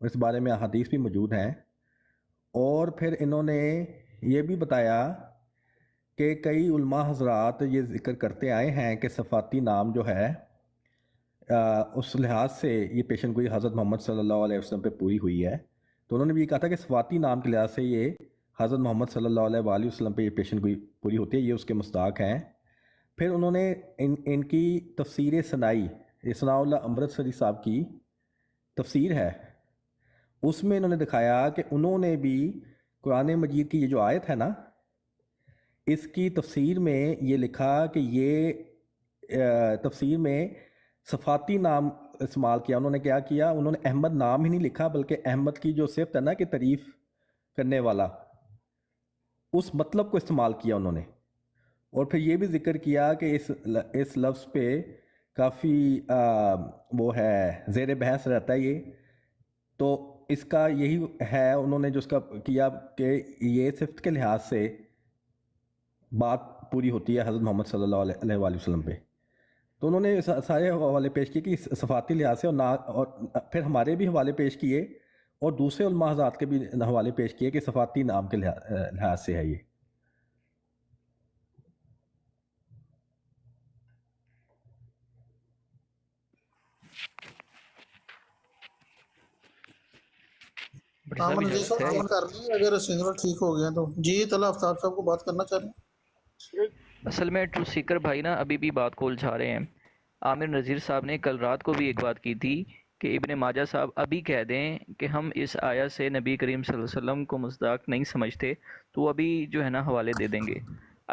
اس بارے میں احادیث بھی موجود ہیں. اور پھر انہوں نے یہ بھی بتایا کہ کئی علماء حضرات یہ ذکر کرتے آئے ہیں کہ صفاتی نام جو ہے اس لحاظ سے یہ پیشن گوئی حضرت محمد صلی اللہ علیہ وسلم پہ پوری ہوئی ہے. تو انہوں نے بھی یہ کہا تھا کہ صفاتی نام کے لحاظ سے یہ حضرت محمد صلی اللہ علیہ وآلہ وسلم پہ یہ پیشن گوئی پوری ہوتی ہے، یہ اس کے مصداق ہیں. پھر انہوں نے ان کی تفسیر ثنائی، ثناء اللہ امرتسری صاحب کی تفسیر ہے، اس میں انہوں نے دکھایا کہ انہوں نے بھی قرآن مجید کی یہ جو آیت ہے نا، اس کی تفسیر میں یہ لکھا کہ یہ تفسیر میں صفاتی نام استعمال کیا. انہوں نے کیا کیا؟ انہوں نے احمد نام ہی نہیں لکھا، بلکہ احمد کی جو صفت ہے نا کہ تعریف کرنے والا، اس مطلب کو استعمال کیا انہوں نے. اور پھر یہ بھی ذکر کیا کہ اس لفظ پہ کافی وہ ہے، زیر بحث رہتا ہے یہ. تو اس کا یہی ہے، انہوں نے جو اس کا کیا کہ یہ صفت کے لحاظ سے بات پوری ہوتی ہے حضرت محمد صلی اللہ علیہ وآلہ وسلم پہ. تو انہوں نے سارے حوالے پیش کیے کہ صفاتی لحاظ سے اور پھر ہمارے بھی حوالے پیش کیے اور دوسرے علماء حضرات کے بھی حوالے پیش کیے کہ صفاتی نام کے لحاظ سے ہے یہ. امن جی صاحب کر لی اگر سگنل ٹھیک ہو گیا تو. جی طلع آفتاب صاحب کو بات کرنا چاہ رہے ہیں. اصل میں ٹروتھ سیکر بھائی نا ابھی بھی بات کو الجھا رہے ہیں. عامر نذیر صاحب نے کل رات کو بھی ایک بات کی تھی کہ ابن ماجہ صاحب ابھی کہہ دیں کہ ہم اس آیت سے نبی کریم صلی اللہ علیہ وسلم کو مصداق نہیں سمجھتے تو وہ ابھی جو ہے نا حوالے دے دیں گے.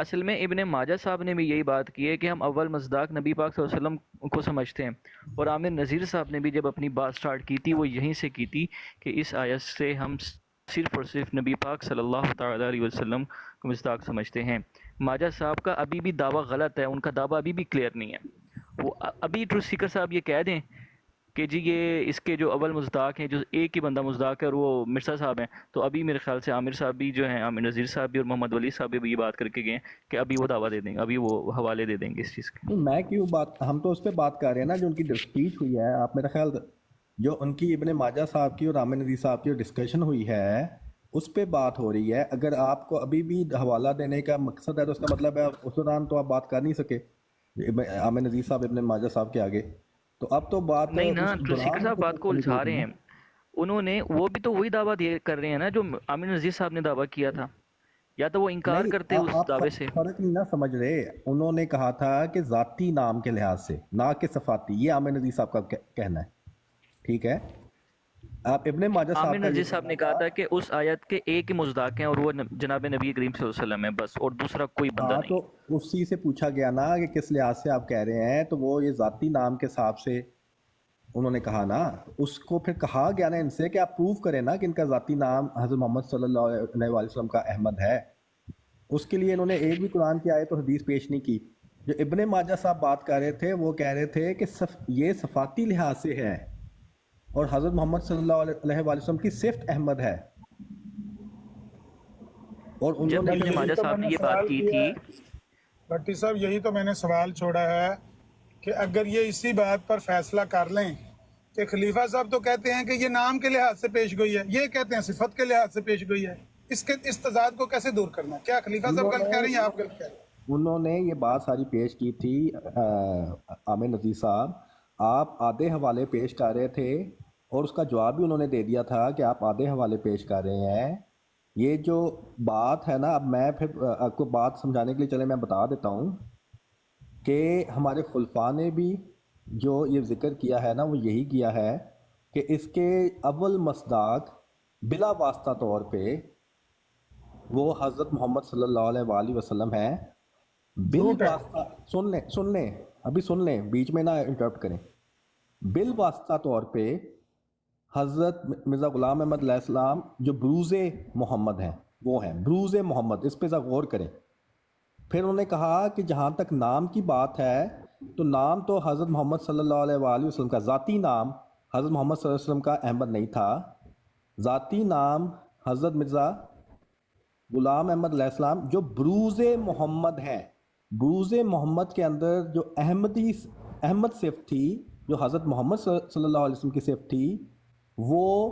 اصل میں ابن ماجہ صاحب نے بھی یہی بات کی ہے کہ ہم اول مصداق نبی پاک صلی اللہ علیہ وسلم کو سمجھتے ہیں. اور عامر نذیر صاحب نے بھی جب اپنی بات سٹارٹ کی تھی وہ یہیں سے کی تھی کہ اس آیت سے ہم صرف اور صرف نبی پاک صلی اللہ تعالیٰ علیہ وسلم کو مصداق سمجھتے ہیں. ماجہ صاحب کا ابھی بھی دعویٰ غلط ہے، ان کا دعویٰ ابھی بھی کلیئر نہیں ہے. وہ ابھی ٹروتھ سیکر صاحب یہ کہہ دیں کہ جی یہ اس کے جو اول مصداق ہیں، جو ایک ہی بندہ مصداق ہے اور وہ مرزا صاحب ہیں، تو ابھی میرے خیال سے عامر صاحب بھی جو ہیں، عامر نذیر صاحب بھی اور محمد ولی صاحب بھی یہ بات کر کے گئے ہیں کہ ابھی وہ دعویٰ دے دیں گے، ابھی وہ حوالے دے دیں گے اس چیز کے. نہیں، میں کیوں بات، ہم تو اس پہ بات کر رہے ہیں نا جو ان کی اسپیچ ہوئی ہے. آپ میرا خیال جو ان کی ابن ماجہ صاحب کی اور عامر نذیر صاحب کی جو ڈسکشن ہوئی ہے اس پہ بات ہو رہی ہے. اگر آپ کو ابھی بھی حوالہ دینے کا مقصد ہے تو اس کا مطلب ہے اس دوران تو آپ بات کر نہیں سکے عامر نذیر صاحب ابن ماجہ صاحب کے آگے. تو اب تو بات نہیں نا، ٹروتھ سیکر صاحب بات کو الجھا رہے ہیں. انہوں نے وہ بھی تو وہی دعویٰ کر رہے ہیں نا جو عامر نذیر صاحب نے دعویٰ کیا تھا، یا تو وہ انکار کرتے اس دعوے سے. فرق نہیں نہ سمجھ رہے. انہوں نے کہا تھا کہ ذاتی نام کے لحاظ سے، نہ کہ صفاتی. یہ عامر نذیر صاحب کا کہنا ہے، ٹھیک ہے. آپ ابن ماجہ صاحب عامر نذیر صاحب نے کہا تھا کہ اس آیت کے ایک ہی مصداق ہیں اور وہ جناب نبی کریم صلی اللہ علیہ وسلم ہے بس، اور دوسرا کوئی بندہ نہیں. تو اسی سے پوچھا گیا نا کہ کس لحاظ سے آپ کہہ رہے ہیں، تو وہ یہ ذاتی نام کے حساب سے انہوں نے کہا نا. اس کو پھر کہا گیا نا ان سے کہ آپ پروف کریں نا کہ ان کا ذاتی نام حضرت محمد صلی اللہ علیہ وآلہ وسلم کا احمد ہے. اس کے لیے انہوں نے ایک بھی قرآن کی آیت اور حدیث پیش نہیں کی. جو ابن ماجہ صاحب بات کر رہے تھے وہ کہہ رہے تھے کہ یہ صفاتی لحاظ سے ہے اور حضرت محمد صلی اللہ علیہ وآلہ وسلم کی صفت احمد ہے. اور جب ابن ماجہ صاحب نے یہ بات کی تھی، بھٹی صاحب یہی تو میں نے سوال چھوڑا ہے کہ اگر یہ اسی بات پر فیصلہ کر لیں کہ خلیفہ صاحب تو کہتے ہیں کہ یہ نام کے لحاظ سے پیش گوئی ہے، یہ کہتے ہیں صفت کے لحاظ سے پیش گوئی ہے، اس کے اس تضاد کو کیسے دور کرنا ہے؟ کیا خلیفہ صاحب غلط کہہ رہے ہیں یا آپ غلط کہہ رہے ہیں؟ انہوں نے یہ بات ساری پیش کی تھی عامر نذیر صاحب. آپ آدھے حوالے پیش کر رہے تھے اور اس کا جواب بھی انہوں نے دے دیا تھا کہ آپ آدھے حوالے پیش کر رہے ہیں. یہ جو بات ہے نا، اب میں پھر آپ کو بات سمجھانے کے لیے چلے میں بتا دیتا ہوں کہ ہمارے خلفاء نے بھی جو یہ ذکر کیا ہے نا وہ یہی کیا ہے کہ اس کے اول مصداق بلا واسطہ طور پہ وہ حضرت محمد صلی اللہ علیہ وآلہ وسلم ہے. بال واسطہ سن لیں ابھی سن لیں، بیچ میں نہ انٹرپٹ کریں. بال واسطہ طور پہ حضرت مرزا غلام احمد علیہ السلام جو بروز محمد ہیں وہ ہیں بروز محمد. اس پہ ذرا غور کریں. پھر انہوں نے کہا کہ جہاں تک نام کی بات ہے تو نام تو حضرت محمد صلی اللہ علیہ وآلہ وسلم کا ذاتی نام حضرت محمد صلی اللہ علیہ وسلم کا احمد نہیں تھا. ذاتی نام حضرت مرزا غلام احمد علیہ السلام جو بروز محمد ہیں. بروز محمد کے اندر جو احمد صفت تھی، جو حضرت محمد صلی اللہ علیہ وسلم کی صفت تھی، وہ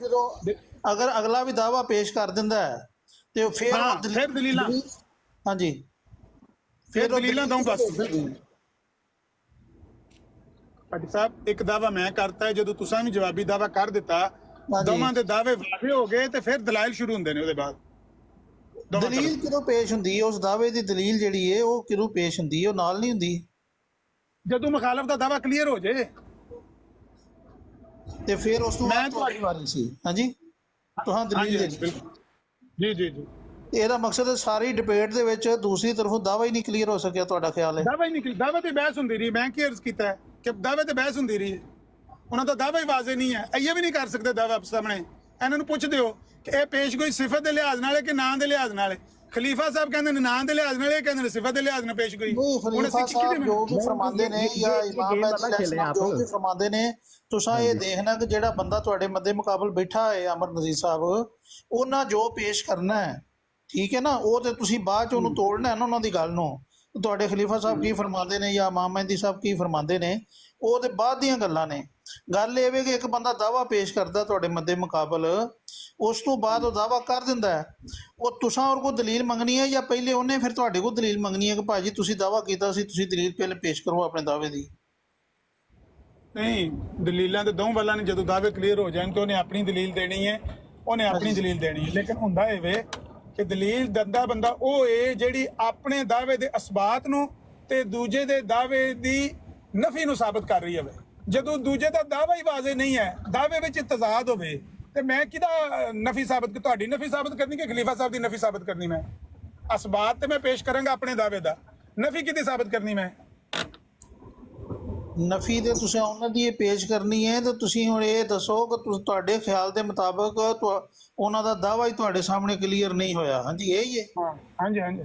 ਜਦੋਂ ਅਗਰ ਅਗਲਾ ਵੀ ਦਾਵਾ ਪੇਸ਼ ਕਰ ਦਿੰਦਾ ਹੈ ਤੇ ਫਿਰ ਹਾਂ, ਉਹ ਫਿਰ ਦਲੀਲਾਂ। ਹਾਂਜੀ, ਫਿਰ ਉਹ ਦਲੀਲਾਂ ਦਊਂ ਬਸ। ਦਲੀਲ। ਭੱਟੀ ਸਾਹਿਬ, ਇੱਕ ਦਾਵਾ ਮੈਂ ਕਰਤਾ ਹੈ, ਜਦੋਂ ਤੁਸੀਂ ਵੀ ਜਵਾਬੀ ਦਾਵਾ ਕਰ ਦਿੱਤਾ, ਹਾਂਜੀ। ਦੋਵਾਂ ਦੇ ਦਾਅਵੇ ਵਾਜ਼ੇ ਹੋ ਗਏ ਤੇ ਫਿਰ ਦਲਾਇਲ ਸ਼ੁਰੂ ਹੁੰਦੇ ਨੇ ਉਹਦੇ ਬਾਅਦ। ਦੋਵਾਂ ਦਲੀਲ ਤਰਫ। ਕਿਦੋਂ ਪੇਸ਼ ਹੁੰਦੀ ਹੈ? ਉਸ ਦਾਅਵੇ ਦੀ ਦਲੀਲ ਜਿਹੜੀ ਹੈ ਉਹ ਕਿਦੋਂ ਪੇਸ਼ ਹੁੰਦੀ ਹੈ? ਉਹ ਨਾਲ ਨਹੀਂ ਹੁੰਦੀ? ਜਦੋਂ ਮੁਖਾਲਫ ਦਾ ਦਾਵਾ ਕਲੀਅਰ ਹੋ ਜੇ। ਤੇ ਫਿਰ ਉਸ ਤੋਂ ਮੈਂ ਬਾਅਦ ਤੁਹਾਡੀ ਵਾਰੀ ਸੀ। ਹਾਂਜੀ, ਤੁਹਾਂ ਦਲੀਲ ਹਾਂਜੀ, ਦੇ ਬਿਲਕੁਲ। ਜੀ ਜੀ ਜੀ, ਇਹਦਾ ਮਕਸਦ ਹੈ ਸਾਰੀ ਡਿਬੇਟ ਦੇ ਵਿੱਚ ਦੂਸਰੀ ਤਰਫੋਂ ਦਾਵਾ ਹੀ ਨਹੀਂ ਕਲੀਅਰ ਹੋ ਸਕਿਆ, ਤੁਹਾਡਾ ਖਿਆਲ ਹੈ? ਦਾਵਾ ਹੀ ਨਿਕਲ, ਦਾਅਵੇ ਤੇ ਬਹਿਸ ਹੁੰਦੀ ਰਹੀ। ਮੈਂ ਕੀ ਅਰਜ਼ ਕੀਤਾ ਹੈ ਕਿ ਦਾਅਵੇ ਤੇ ਬਹਿਸ ਹੁੰਦੀ ਰਹੀ ਹੈ, ਉਹਨਾਂ ਦਾ ਦਾਅਵਾ ਹੀ ਵਾਜ਼ੇ ਨਹੀਂ ਹੈ। ਇਹ ਵੀ ਨਹੀਂ ਕਰ ਸਕਦੇ ਦਾਅਵਾ ਸਾਹਮਣੇ। ਇਹਨਾਂ ਨੂੰ ਪੁੱਛ ਦਿਓ ਕਿ ਇਹ ਪੇਸ਼ ਕੋਈ ਸਿਫਤ ਦੇ ਲਿਹਾਜ਼ ਨਾਲ ਹੈ ਕਿ ਨਾਂ ਦੇ ਲਿਹਾਜ਼ ਨਾਲ ਹੈ। ਖਲੀਫਾ ਸਾਹਿਬ ਕਹਿੰਦੇ ਨੇ ਨਾਂ ਦੇ ਲਿਹਾਜ਼ ਨਾਲ, ਇਹ ਕਹਿੰਦੇ ਨੇ ਸਿਫਤ ਦੇ ਲਿਹਾਜ਼ ਨਾਲ ਪੇਸ਼ ਗਈ। ਨਹੀਂ, ਖਲੀਫਾ ਸਾਹਿਬ ਜੋ ਵੀ ਫਰਮਾਉਂਦੇ ਨੇ ਜਾਂ ਇਮਾਮ ਮਹਿਦੀ ਅਲੈਹਿਸਸਲਾਮ ਜੋ ਵੀ ਫਰਮਾਉਂਦੇ ਨੇ, ਤੁਸੀਂ ਇਹ ਦੇਖਣਾ ਕਿ ਜਿਹੜਾ ਬੰਦਾ ਤੁਹਾਡੇ ਮੱਦੇ ਮੁਕਾਬਲ ਬੈਠਾ ਹੈ ਅਮਰ ਨਜ਼ੀਰ ਸਾਹਿਬ, ਉਹਨਾਂ ਜੋ ਪੇਸ਼ ਕਰਨਾ ਹੈ, ਠੀਕ ਹੈ ਨਾ, ਉਹ ਤੇ ਤੁਸੀਂ ਬਾਅਦ ਚ ਉਹਨੂੰ ਤੋੜਨਾ ਹੈ ਨਾ ਉਹਨਾਂ ਦੀ ਗੱਲ ਨੂੰ। ਤੁਹਾਡੇ ਖਲੀਫਾ ਸਾਹਿਬ ਕੀ ਫਰਮਾਉਂਦੇ ਨੇ ਜਾਂ ਇਮਾਮ ਮਹਿਦੀ ਸਾਹਿਬ ਕੀ ਫਰਮਾਉਂਦੇ ਨੇ, ਉਹ ਤੇ ਬਾਅਦ ਦੀਆਂ ਗੱਲਾਂ ਨੇ। ਗੱਲ ਇਹ ਵੇ ਕਿ ਇੱਕ ਬੰਦਾ ਦਾਵਾ ਪੇਸ਼ ਕਰਦਾ ਤੁਹਾਡੇ ਮੱਦੇ ਮੁਕਾਬਲ, ਉਸ ਤੋਂ ਬਾਅਦ ਉਹ ਦਾਵਾ ਕਰ ਦਿੰਦਾ ਹੈ, ਉਹ ਤੁਸਾਂ ਔਰ ਕੋਲ ਦਲੀਲ ਮੰਗਣੀ ਹੈ ਜਾਂ ਪਹਿਲੇ ਉਹਨੇ ਫਿਰ ਤੁਹਾਡੇ ਕੋਲ ਦਲੀਲ ਮੰਗਣੀ ਹੈ ਕਿ ਭਾਜੀ ਤੁਸੀਂ ਦਾਵਾ ਕੀਤਾ ਸੀ, ਤੁਸੀਂ ਦਲੀਲ ਪਹਿਲੇ ਪੇਸ਼ ਕਰੋ ਆਪਣੇ ਦਾਅਵੇ ਦੀ? ਨਹੀਂ, ਦਲੀਲਾਂ ਤੇ ਦੋ ਵੱਲਾਂ ਨੇ, ਜਦੋਂ ਦਾਅਵੇ ਕਲੀਅਰ ਹੋ ਜਾਣ ਤੇ ਉਹਨੇ ਆਪਣੀ ਦਲੀਲ ਦੇਣੀ ਹੈ, ਉਹਨੇ ਆਪਣੀ ਦਲੀਲ ਦੇਣੀ ਹੈ। ਲੇਕਿਨ ਹੁੰਦਾ ਇਹ ਵੇ ਕਿ ਦਲੀਲ ਦਿੰਦਾ ਬੰਦਾ ਉਹ ਏ ਜਿਹੜੀ ਆਪਣੇ ਦਾਅਵੇ ਦੇ ਅਸਬਾਤ ਨੂੰ ਤੇ ਦੂਜੇ ਦੇ ਦਾਅਵੇ ਦੀ ਨਫੀ ਨੂੰ ਸਾਬਤ ਕਰ ਰਹੀ ਹੋਵੇ। ਜਦੋਂ ਦੂਜੇ ਦਾ ਦਾਅਵਾ ਹੀ ਵਾਜ਼ੇ ਨਹੀਂ ਹੈ, ਦਾਅਵੇ ਵਿੱਚ ਤਜ਼ਾਦ ਹੋਵੇ, ਤੇ ਮੈਂ ਕਿਹਦਾ ਨਫੀ ਸਾਬਤ, ਤੁਹਾਡੀ ਨਫੀ ਸਾਬਤ ਕਰਨੀ ਕਿ ਖਲੀਫਾ ਸਾਹਿਬ ਦੀ ਨਫੀ ਸਾਬਤ ਕਰਨੀ? ਮੈਂ ਅਸਬਾਤ ਤੇ ਮੈਂ ਪੇਸ਼ ਕਰਾਂਗਾ ਆਪਣੇ ਦਾਅਵੇ ਦਾ, ਨਫੀ ਕਿਹਦੀ ਸਾਬਤ ਕਰਨੀ? ਮੈਂ ਨਫੀ ਤੇ ਤੁਸੀਂ ਉਹਨਾਂ ਦੀ ਇਹ ਪੇਸ਼ ਕਰਨੀ ਹੈ। ਤੇ ਤੁਸੀਂ ਹੁਣ ਇਹ ਦੱਸੋ ਕਿ ਤੁਹਾਡੇ ਖਿਆਲ ਦੇ ਮੁਤਾਬਕ ਉਹਨਾਂ ਦਾ ਦਾਵਾ ਹੀ ਤੁਹਾਡੇ ਸਾਹਮਣੇ ਕਲੀਅਰ ਨਹੀਂ ਹੋਇਆ। ਹਾਂਜੀ, ਇਹੀ ਹੈ। ਹਾਂ, ਹਾਂਜੀ ਹਾਂਜੀ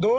2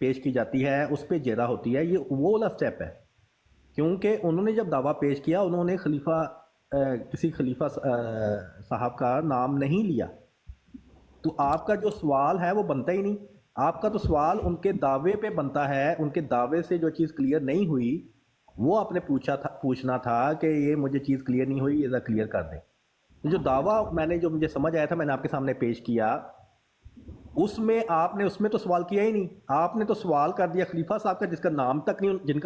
پیش کی جاتی ہے اس پہ جرا ہوتی ہے، یہ وہ والا سٹیپ ہے، کیونکہ انہوں نے جب دعویٰ پیش کیا انہوں نے کسی خلیفہ صاحب کا نام نہیں لیا، تو آپ کا جو سوال ہے وہ بنتا ہی نہیں، آپ کا تو سوال ان کے دعوے پہ بنتا ہے، ان کے دعوے سے جو چیز کلیئر نہیں ہوئی وہ آپ نے پوچھنا تھا کہ یہ مجھے چیز کلیئر نہیں ہوئی، یہ ذرا کلیئر کر دیں۔ جو دعویٰ جو مجھے سمجھ آیا تھا میں نے آپ کے سامنے پیش کیا، اس میں تو سوال کیا ہی نہیں، آپ نے تو سوال کر دیا خلیفہ صاحب کا جن کا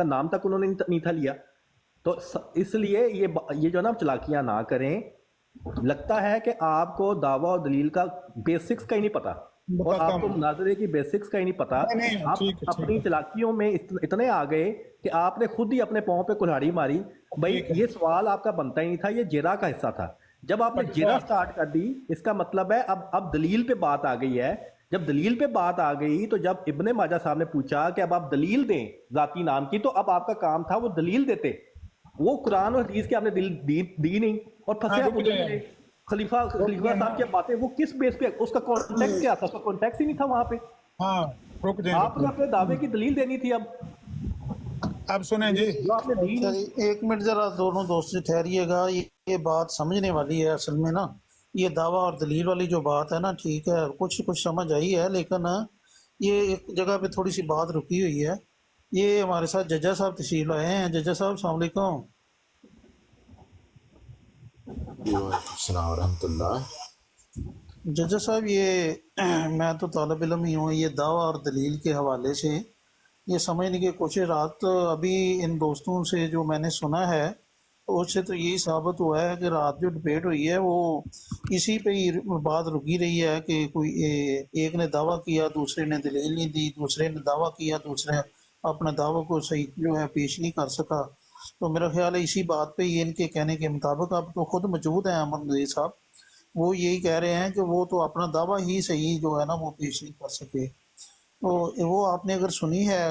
نام تک انہوں نے نہیں تھا لیا۔ تو اس لیے یہ جو نا چلاکیاں نہ کریں، لگتا ہے کہ آپ کو دعویٰ اور دلیل کا بیسکس کا ہی نہیں پتا، اور بہت آپ کو کم مناظرے کی بیسکس کا ہی نہیں پتا، نہیں آپ ٹھیک ہے اپنی چلاکیوں میں اتنے آ گئے کہ آپ نے خود ہی اپنے پاؤں پہ کلہاڑی ماری۔ بھائی ٹھیک ہے یہ سوال آپ کا بنتا ہی نہیں تھا، یہ جرا کا حصہ تھا۔ جب آپ نے بٹ جرا صاحب سٹارٹ کر دی، اس کا مطلب ہے اب دلیل پہ بات آ گئی ہے۔ جب دلیل پہ بات آ گئی تو جب ابن ماجہ صاحب نے پوچھا کہ اب آپ دلیل دیں ذاتی نام کی، تو اب آپ کا کام تھا وہ دلیل دیتے، وہ قرآن اور حدیث کے آپ نے دی نہیں، اور ہاں پھنسے آپ رک ادھر جائیں میں خلیفہ رک جائیں صاحب کی باتیں، وہ کس بیس پہ، اس کا کانٹیکس کیا تھا؟ اس کا کانٹیکس ہی نہیں تھا وہاں پہ، ہاں رک جائیں آپ نے اپنے دعوے کی دلیل دینی تھی۔ اب سنیں جی، جو آپ نے دی اچھا نہیں۔ جی، ایک منٹ ذرا دونوں دوست سے ٹھہریے گا، یہ بات سمجھنے والی ہے اصل میں نا، یہ دعویٰ اور دلیل والی جو بات ہے نا، ٹھیک ہے کچھ سمجھ آئی ہے، لیکن یہ ایک جگہ پہ تھوڑی سی بات رکی ہوئی ہے۔ یہ ہمارے ساتھ ججا صاحب تشریف لائے ہیں۔ ججا صاحب السلام علیکم۔ وعلیکم السلام ورحمۃ اللہ۔ ججا صاحب یہ میں تو طالب علم ہی ہوں، یہ دعویٰ اور دلیل کے حوالے سے یہ سمجھنے کی کوشش رات ابھی ان دوستوں سے جو میں نے سنا ہے اس سے تو یہی ثابت ہوا ہے کہ رات جو ڈبیٹ ہوئی ہے وہ اسی پہ ہی بات رکی رہی ہے کہ کوئی ایک نے دعویٰ کیا، دوسرے نے دلیل نہیں دی، دوسرے نے دعویٰ کیا، دوسرے اپنے دعویٰ کو صحیح جو ہے پیش نہیں کر سکا۔ تو میرا خیال ہے اسی بات پہ یہ ان کے کہنے کے مطابق اب تو خود موجود ہیں احمد نذیر صاحب، وہ یہی کہہ رہے ہیں کہ وہ تو اپنا دعویٰ ہی صحیح جو ہے نا وہ پیش نہیں کر سکے۔ تو وہ آپ نے اگر سنی ہے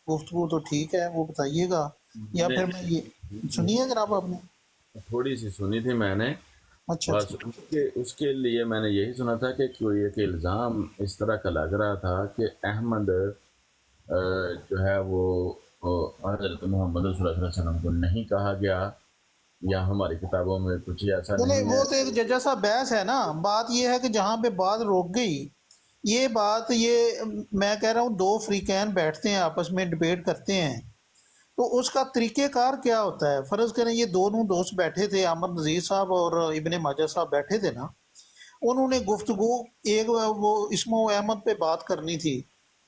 گفتگو تو ٹھیک ہے، وہ بتائیے گا، یا پھر میں یہ سنی ہے جناب آپ نے؟ تھوڑی سی سنی تھی میں نے، اچھا بس اچھا اس کے لیے میں نے یہی سنا تھا کہ کوئی ایک الزام اس طرح کا لگ رہا تھا کہ احمد جو ہے وہ حضرت محمد صلی اللہ علیہ وسلم کو نہیں کہا گیا، یا ہماری کتابوں میں کچھ ایسا چلے نہیں وہ ہے۔ تو ایک ججا صاحب بحث ہے نا، بات یہ ہے کہ جہاں پہ بات روک گئی، یہ بات یہ میں کہہ رہا ہوں دو فریقین بیٹھتے ہیں آپس میں ڈبیٹ کرتے ہیں، تو اس کا طریقہ کار کیا ہوتا ہے؟ فرض کریں یہ دونوں دوست بیٹھے تھے، احمد نذیر صاحب اور ابن ماجہ صاحب بیٹھے تھے نا، انہوں نے گفتگو ایک وہ اسم و احمد پہ بات کرنی تھی،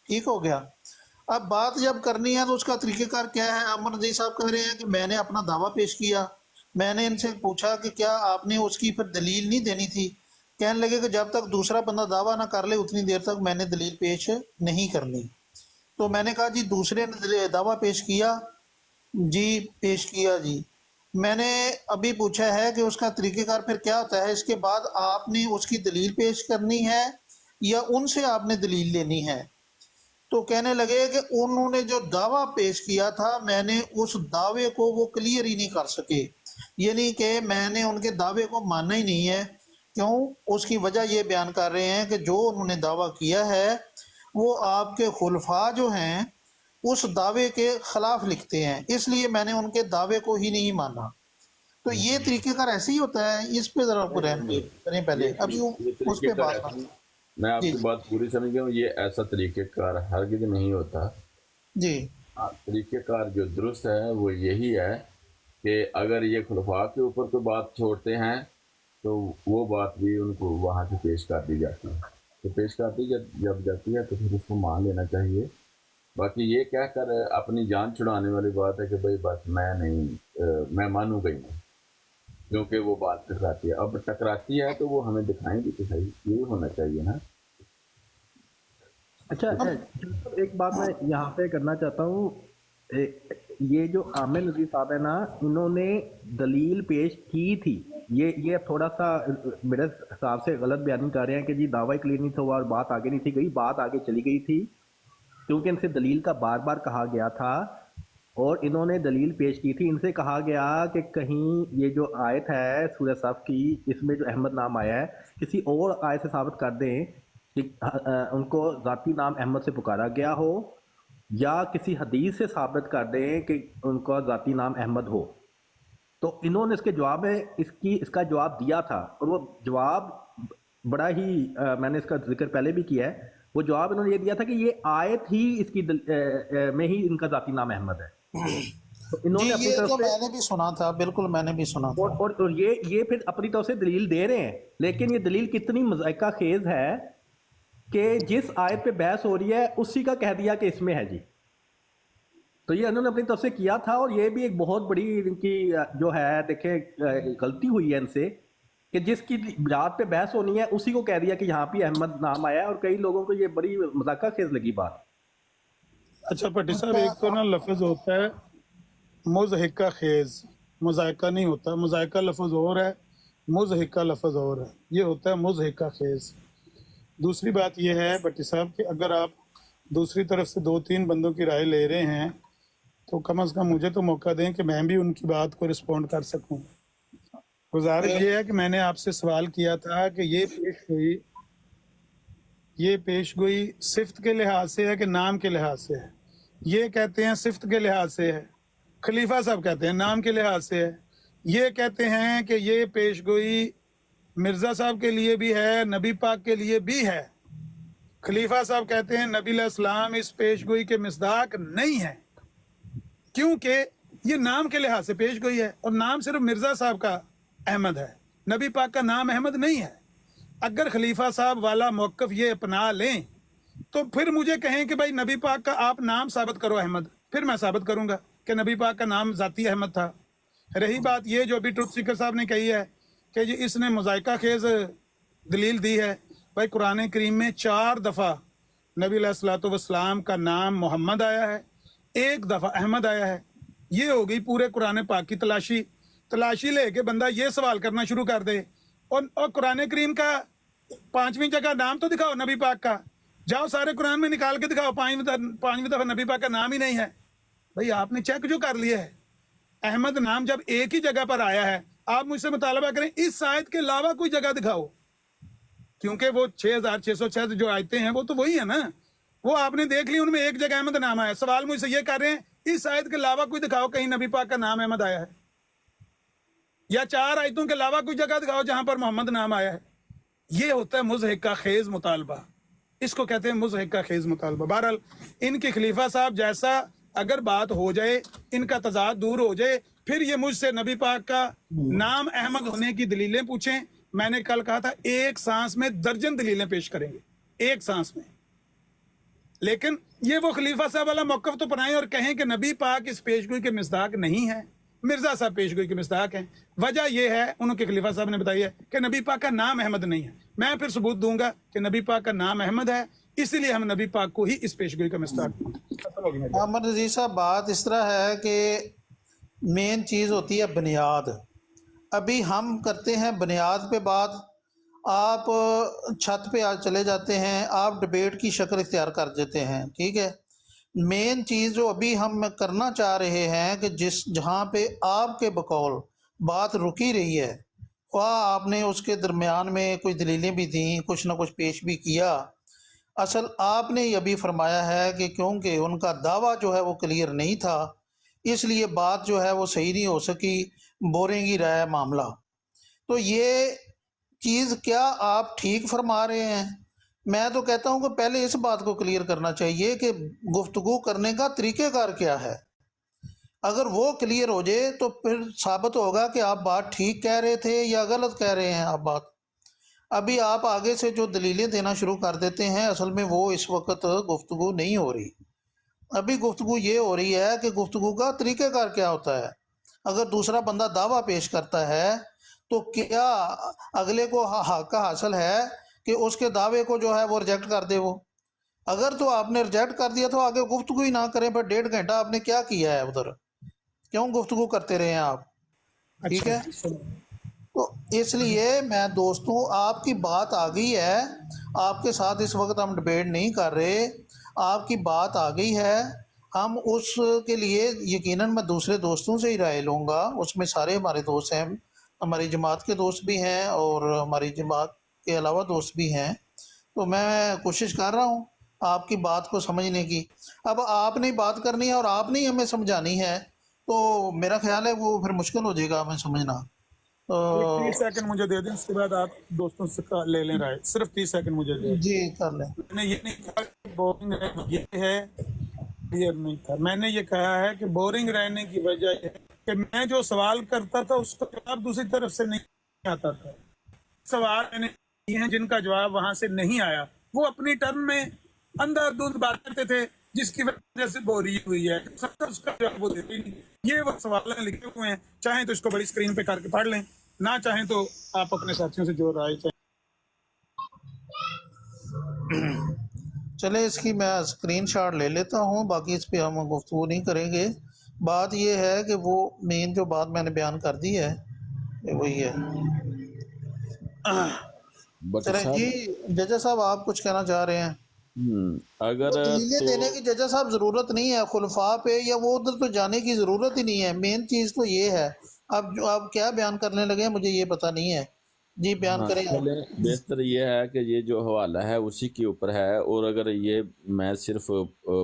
ٹھیک ہو گیا۔ اب بات جب کرنی ہے تو اس کا طریقہ کار کیا ہے؟ احمد نذیر صاحب کہہ رہے ہیں کہ میں نے اپنا دعویٰ پیش کیا، میں نے ان سے پوچھا کہ کیا آپ نے اس کی پھر دلیل نہیں دینی تھی؟ کہنے لگے کہ جب تک دوسرا بندہ دعویٰ نہ کر لے اتنی دیر تک میں نے دلیل پیش نہیں کرنی۔ تو میں نے کہا جی دوسرے نے دعویٰ پیش کیا، جی پیش کیا جی، میں نے ابھی پوچھا ہے کہ اس کا طریقہ کار پھر کیا ہوتا ہے؟ اس کے بعد آپ نے اس کی دلیل پیش کرنی ہے یا ان سے آپ نے دلیل لینی ہے؟ تو کہنے لگے کہ انہوں نے جو دعویٰ پیش کیا تھا میں نے اس دعوے کو وہ کلیئر ہی نہیں کر سکے، یعنی کہ میں نے ان کے دعوے کو ماننا ہی نہیں ہے۔ کیوں؟ اس کی وجہ یہ بیان کر رہے ہیں کہ جو انہوں نے دعویٰ کیا ہے وہ آپ کے خلفاء جو ہیں اس دعوے کے خلاف لکھتے ہیں، اس لیے میں نے ان کے دعوے کو ہی نہیں مانا۔ تو یہ طریقہ کار ایسے ہی ہوتا ہے، اس پہ ذرا آپ کو رحم کریں پہلے، ابھی یہ اس پہ طریقہ کار بات ایسا کریں۔ میں آپ جی کی بات پوری سمجھ گیا ہوں، یہ ایسا طریقہ کار ہرگز نہیں ہوتا۔ جی طریقہ کار جو درست ہے وہ یہی ہے کہ اگر یہ خلفاء کے اوپر کوئی بات چھوڑتے ہیں تو وہ بات بھی ان کو وہاں سے پیش کر دی جاتی ہے، تو پیش کر دی جب جاتی ہے تو پھر اس کو مان لینا چاہیے۔ باقی یہ کہہ کر اپنی جان چھڑانے والی بات ہے کہ بھائی بس میں مانوں گا ہی نہیں، کیونکہ وہ بات ٹکراتی ہے، اب ٹکراتی ہے تو وہ ہمیں دکھائیں گی کہ صحیح یہ ہونا چاہیے نا۔ اچھا ایک بات میں یہاں پہ کرنا چاہتا ہوں، یہ جو عامر نذیر صاحب ہے نا، انہوں نے دلیل پیش کی تھی، یہ تھوڑا سا میرے حساب سے غلط بیانی کر رہے ہیں کہ جی دعویٰ کلیئر نہیں تھا اور بات آگے نہیں تھی گئی، بات آگے چلی گئی تھی کیونکہ ان سے دلیل کا بار بار کہا گیا تھا اور انہوں نے دلیل پیش کی تھی۔ ان سے کہا گیا کہ کہیں یہ جو آیت ہے سورہ صف کی، اس میں جو احمد نام آیا ہے کسی اور آیت سے ثابت کر دیں کہ ان کو ذاتی نام احمد سے پکارا گیا ہو یا کسی حدیث سے ثابت کر دیں کہ ان کا ذاتی نام احمد ہو. تو انہوں نے اس کے جواب میں اس کا جواب دیا تھا، اور وہ جواب بڑا ہی میں نے اس کا ذکر پہلے بھی کیا ہے. وہ جواب انہوں نے یہ دیا تھا کہ یہ آیت ہی اس کی میں ہی ان کا ذاتی نام احمد ہے. تو انہوں جی نے اپنی یہ طرف تو سے میں نے بھی سنا تھا، بالکل میں نے بھی سنا تھا. اور یہ پھر اپنی طرف سے دلیل دے رہے ہیں، لیکن یہ دلیل کتنی مضحکہ خیز ہے کہ جس آیت پہ بحث ہو رہی ہے اسی کا کہہ دیا کہ اس میں ہے جی. تو یہ انہوں نے اپنی طرف سے کیا تھا، اور یہ بھی ایک بہت بڑی ان کی جو ہے دیکھیں غلطی ہوئی ہے ان سے کہ جس کی ذات پہ بحث ہونی ہے اسی کو کہہ دیا کہ یہاں پہ احمد نام آیا ہے، اور کئی لوگوں کو یہ بڑی مذاکرہ خیز لگی بات. اچھا پٹی صاحب، ایک تو نا لفظ ہوتا ہے مضحکہ خیز، مذائقہ نہیں ہوتا. مذائقہ لفظ اور ہے، مضحکہ لفظ اور ہے. یہ ہوتا ہے مضحکہ خیز. دوسری بات یہ ہے بٹی صاحب کہ اگر آپ دوسری طرف سے 2-3 بندوں کی رائے لے رہے ہیں تو کم از کم مجھے تو موقع دیں کہ میں بھی ان کی بات کو رسپونڈ کر سکوں. گزارش یہ ہے کہ میں نے آپ سے سوال کیا تھا کہ یہ پیش گوئی صفت کے لحاظ سے ہے کہ نام کے لحاظ سے ہے. یہ کہتے ہیں صفت کے لحاظ سے ہے، خلیفہ صاحب کہتے ہیں نام کے لحاظ سے ہے. یہ کہتے ہیں کہ یہ پیش گوئی مرزا صاحب کے لیے بھی ہے، نبی پاک کے لیے بھی ہے. خلیفہ صاحب کہتے ہیں نبی علیہ السلام اس پیش گوئی کے مصداق نہیں ہے، کیونکہ یہ نام کے لحاظ سے پیش گوئی ہے، اور نام صرف مرزا صاحب کا احمد ہے، نبی پاک کا نام احمد نہیں ہے. اگر خلیفہ صاحب والا موقف یہ اپنا لیں تو پھر مجھے کہیں کہ بھائی نبی پاک کا آپ نام ثابت کرو احمد، پھر میں ثابت کروں گا کہ نبی پاک کا نام ذاتی احمد تھا. رہی بات یہ جو ابھی ٹروتھ سیکر صاحب نے کہی ہے کہ جی اس نے مذائقہ خیز دلیل دی ہے، بھائی قرآن کریم میں 4 دفعہ نبی علیہ الصلوۃ والسلام کا نام محمد آیا ہے، 1 دفعہ احمد آیا ہے. یہ ہو گئی پورے قرآن پاک کی تلاشی لے کے بندہ یہ سوال کرنا شروع کر دے، اور قرآن کریم کا 5ویں جگہ نام تو دکھاؤ نبی پاک کا. جاؤ سارے قرآن میں نکال کے دکھاؤ 5ویں دفعہ نبی پاک کا نام ہی نہیں ہے. بھائی آپ نے چیک جو کر لیا ہے، احمد نام جب ایک ہی جگہ پر آیا ہے، آپ مجھ سے مطالبہ کریں اس آیت کے علاوہ کوئی جگہ دکھاؤ، کیونکہ وہ 6606 جو آیتیں ہیں وہ تو وہی ہے نا، وہ آپ نے دیکھ لی، ان میں ایک جگہ احمد نام آیا. سوال مجھ سے یہ کر رہے ہیں اس آیت کے علاوہ کوئی دکھاؤ کہیں نبی پاک کا نام احمد آیا ہے، یا 4 آیتوں کے علاوہ کوئی جگہ دکھاؤ جہاں پر محمد نام آیا ہے. یہ ہوتا ہے مضحکہ خیز مطالبہ، اس کو کہتے ہیں مضحکہ خیز مطالبہ. بہرحال ان کے خلیفہ صاحب جیسا اگر بات ہو جائے، ان کا تضاد دور ہو جائے، پھر یہ مجھ سے نبی پاک کا نام احمد ہونے کی دلیلیں پوچھیں. میں نے کل کہا تھا ایک سانس میں درجن دلیلیں پیش کریں گے، ایک سانس میں. لیکن یہ وہ خلیفہ صاحب والا موقف تو بنائیں اور کہیں کہ نبی پاک اس پیشگوئی کے مصداق نہیں ہے، مرزا صاحب پیشگوئی کے مصداق ہیں. وجہ یہ ہے ان کے خلیفہ صاحب نے بتائی ہے کہ نبی پاک کا نام احمد نہیں ہے. میں پھر ثبوت دوں گا کہ نبی پاک کا نام احمد ہے، اسی لیے ہم نبی پاک کو ہی اس پیشگوئی کا مصداق ختم ہوگی. احمد نذیر صاحب بات اس طرح ہے کہ مین چیز ہوتی ہے بنیاد. ابھی ہم کرتے ہیں بنیاد پہ بات، آپ چھت پہ آج چلے جاتے ہیں، آپ ڈبیٹ کی شکل اختیار کر دیتے ہیں. ٹھیک ہے، مین چیز جو ابھی ہم کرنا چاہ رہے ہیں کہ جہاں پہ آپ کے بقول بات رکی رہی ہے، خواہ آپ نے اس کے درمیان میں کوئی دلیلیں بھی دیں، کچھ نہ کچھ پیش بھی کیا، اصل آپ نے یہ بھی فرمایا ہے کہ کیونکہ ان کا دعویٰ جو ہے وہ کلیئر نہیں تھا، اس لیے بات جو ہے وہ صحیح نہیں ہو سکی، بورنگ ہی رہا ہے معاملہ. تو یہ چیز کیا آپ ٹھیک فرما رہے ہیں؟ میں تو کہتا ہوں کہ پہلے اس بات کو کلیئر کرنا چاہیے کہ گفتگو کرنے کا طریقہ کار کیا ہے. اگر وہ کلیئر ہو جائے تو پھر ثابت ہوگا کہ آپ بات ٹھیک کہہ رہے تھے یا غلط کہہ رہے ہیں آپ بات. ابھی آپ آگے سے جو دلیلیں دینا شروع کر دیتے ہیں، اصل میں وہ اس وقت گفتگو نہیں ہو رہی. ابھی گفتگو یہ ہو رہی ہے کہ گفتگو کا طریقہ کار کیا ہوتا ہے. اگر دوسرا بندہ دعویٰ پیش کرتا ہے تو کیا اگلے کو حق کا حاصل ہے کہ اس کے دعوے کو جو ہے وہ ریجیکٹ کر دے. وہ اگر تو آپ نے ریجیکٹ کر دیا تو آگے گفتگو ہی نہ کریں. پر 1.5 گھنٹہ آپ نے کیا کیا ہے ادھر، کیوں گفتگو کرتے رہے ہیں آپ؟ ٹھیک ہے، تو اس لیے میں دوستوں آپ کی بات آ گئی ہے، آپ کے ساتھ اس وقت ہم ڈبیٹ نہیں کر رہے، آپ کی بات آ گئی ہے. ہم اس کے لیے یقیناً میں دوسرے دوستوں سے ہی رائے لوں گا، اس میں سارے ہمارے دوست ہیں، ہماری جماعت کے دوست بھی ہیں اور ہماری جماعت کے علاوہ دوست بھی ہیں. تو میں کوشش کر رہا ہوں آپ کی بات کو سمجھنے کی. اب آپ نے بات کرنی ہے اور آپ نے ہمیں سمجھانی ہے تو میرا خیال ہے وہ پھر مشکل ہو جائے گا ہمیں سمجھنا. تو ایک 30 سیکنڈ مجھے دے دیں، اس کے بعد آپ دوستوں سے لے لیں رائے. صرف 30 سیکنڈ مجھے دے دیں. جی کر لیں. میں نے یہ نہیں کہا کہ بورنگ یہ ہے، یہ نہیں تھا. میں نے یہ کہا ہے کہ بورنگ رہنے کی وجہ یہ ہے کہ میں جو سوال کرتا تھا اس کا جواب دوسری طرف سے نہیں آتا تھا. سوال میں نے کیے ہیں جن کا جواب وہاں سے نہیں آیا، وہ اپنی ٹرم میں اندھا دھند بات کرتے تھے جس کی وجہ سے بوری ہوئی ہے. سب کا اس کا جواب وہ دیتے ہی نہیں. یہ وہ سوال لکھے ہوئے ہیں، چاہیں تو اس کو بڑی اسکرین پہ کر کے پڑھ لیں، نہ چاہیں تو آپ اپنے ساتھیوں سے جو رائے چاہیں. چلے اس کی میں اسکرین شاٹ لے لیتا ہوں، باقی اس پہ ہم گفتگو نہیں کریں گے. بات یہ ہے کہ وہ مین جو بات میں نے بیان کر دی ہے وہی ہے. بٹ چلیں صاحب جی ججا صاحب آپ کچھ کہنا چاہ رہے ہیں؟ اگر وہ دلیلیں تو دینے کی ججا صاحب ضرورت نہیں ہے خلفاء پہ، یا وہ ادھر تو جانے کی ضرورت ہی نہیں ہے. مین چیز تو یہ ہے. اب جو آپ کیا بیان کرنے لگے ہیں مجھے یہ پتہ نہیں ہے. جی بیان ہاں کریں آپ. چلیں، بہتر یہ ہے کہ یہ جو حوالہ ہے اسی کے اوپر ہے، اور اگر یہ میں صرف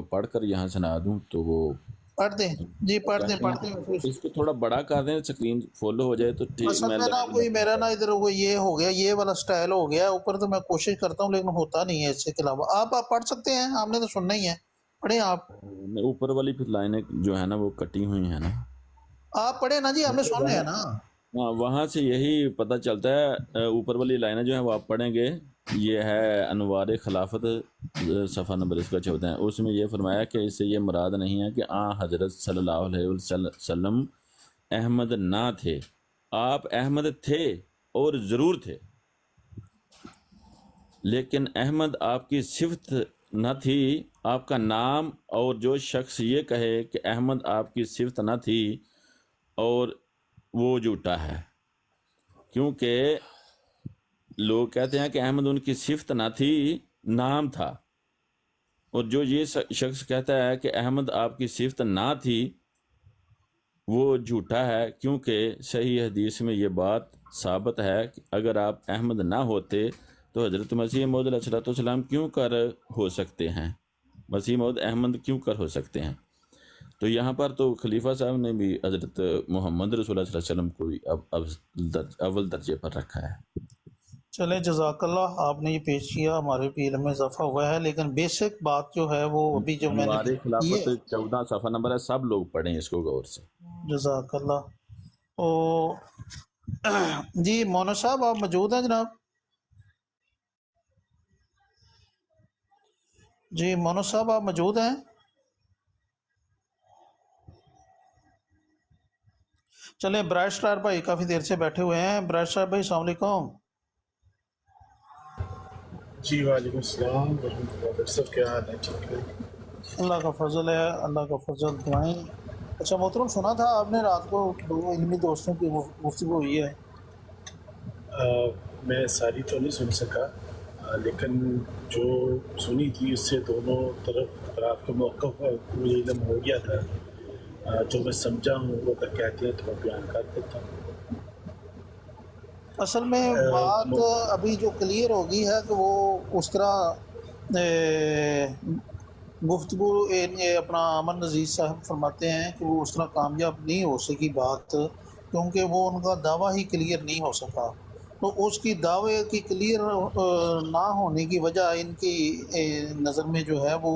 پڑھ کر یہاں سنا دوں تو وہ پڑھ دیں. جی پڑھ دیں کہتے پڑھ دیں. ہیں اس کو تھوڑا بڑا کر دیں، اسکرین فل ہو جائے تو ٹھیک. اصل میں میں نا لگا کوئی میرا لوں نا ادھر وہ یہ ہو گیا، یہ والا سٹائل ہو گیا اوپر، تو میں کوشش کرتا ہوں لیکن ہوتا نہیں ہے. اس کے علاوہ آپ پڑھ سکتے ہیں، آپ نے تو سننا ہی ہے. پڑھیں آپ. اوپر والی پھر لائنیں جو ہے نا وہ کٹی ہوئی ہیں نا. آپ پڑھیں نا جی، ہم نے سننا ہے نا. ہاں وہاں سے یہی پتہ چلتا ہے. اوپر والی لائنیں جو ہیں وہ آپ پڑھیں گے. یہ ہے انوار خلافت، صفحہ نمبر اس کا 14 ہے. اس میں یہ فرمایا کہ اس سے یہ مراد نہیں ہے کہ حضرت صلی اللہ علیہ وسلم احمد نہ تھے. آپ احمد تھے اور ضرور تھے، لیکن احمد آپ کی صفت نہ تھی. آپ کا نام، اور جو شخص یہ کہے کہ احمد آپ کی صفت نہ تھی اور وہ جھوٹا ہے، کیونکہ لوگ کہتے ہیں کہ احمد ان کی صفت نہ تھی، نام تھا. اور جو یہ شخص کہتا ہے کہ احمد آپ کی صفت نہ تھی وہ جھوٹا ہے، کیونکہ صحیح حدیث میں یہ بات ثابت ہے کہ اگر آپ احمد نہ ہوتے تو حضرت مسیح موعود علیہ السلام کیوں کر ہو سکتے ہیں، مسیح موعود احمد کیوں کر ہو سکتے ہیں. تو یہاں پر تو خلیفہ صاحب نے بھی حضرت محمد رسول اللہ صلی اللہ علیہ وسلم کو بھی اول درجے پر رکھا ہے. چلیں جزاک اللہ، آپ نے یہ پیش کیا، ہمارے بھی علم میں اضافہ ہوا ہے. لیکن بیسک بات جو ہے وہ ابھی جو میں نے انوار کی ہے. خلافت 14 صفحہ نمبر ہے، سب لوگ پڑھیں اس کو غور سے. جزاک اللہ. او جی مونا صاحب آپ موجود ہیں جناب؟ جی مونا صاحب آپ موجود ہیں؟ چلیں برائٹ اسٹار بھائی کافی دیر سے بیٹھے ہوئے ہیں. برائٹ اسٹار بھائی السلام علیکم. جی وعلیکم السلام ورحمۃ اللہ. ڈاکٹر صاحب کیا حال ہے؟ ٹھیک ہے؟ اللہ کا فضل ہے، اللہ کا فضل. دعائیں. اچھا محترم، سنا تھا آپ نے رات کو دو علمی دوستوں کی گفتگو ہوئی ہے. میں ساری تو نہیں سن سکا، لیکن جو سنی تھی اس سے دونوں اطراف کے موقف مجھے علم ہو گیا تھا. جو میں سمجھا ہوں وہ اگر کہتے ہیں تو میں بیان کر دیتا ہوں. اصل میں بات ابھی جو کلیئر ہوگی ہے کہ وہ اس طرح گفتگو اپنا امن عزیز صاحب فرماتے ہیں کہ وہ اس طرح کامیاب نہیں ہو سکی بات، کیونکہ وہ ان کا دعویٰ ہی کلیئر نہیں ہو سکا. تو اس کی دعوے کی کلیئر نہ ہونے کی وجہ ان کی نظر میں جو ہے وہ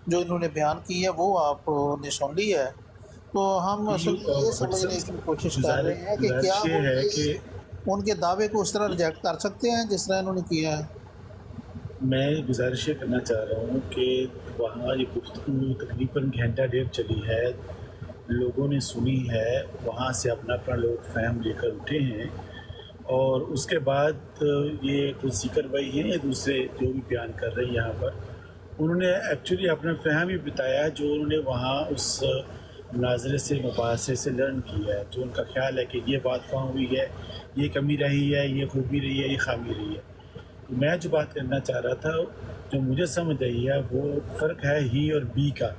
جو انہوں نے بیان کی ہے وہ آپ نے سن لی ہے. تو ہم اصل میں یہ بٹ سمجھنے کی کوشش کر رہے ہیں کہ کیا گزارش یہ وہ ہے کہ ان کے دعوے کو اس طرح ریجیکٹ کر سکتے ہیں جس طرح انہوں نے کیا ہے. میں گزارش یہ کرنا چاہ رہا ہوں کہ وہاں یہ گفتگو تقریباً گھنٹہ ڈیڑھ چلی ہے، لوگوں نے سنی ہے، وہاں سے اپنا اپنا لوگ فہم لے کر اٹھے ہیں، اور اس کے بعد یہ کچھ ذکر بھائی ہیں یا دوسرے جو بھی بیان کر رہے ہیں یہاں پر، انہوں نے ایکچولی اپنا فہم ہی بتایا جو انہوں نے وہاں اس مناظرے سے مباحثے سے لرن کیا ہے، جو ان کا خیال ہے کہ یہ بات وہاں ہوئی ہے، یہ کمی رہی ہے، یہ خوبی رہی ہے، یہ خامی رہی ہے. میں جو بات کرنا چاہ رہا تھا جو مجھے سمجھ آئی ہے وہ فرق ہے ہی اور بی کا.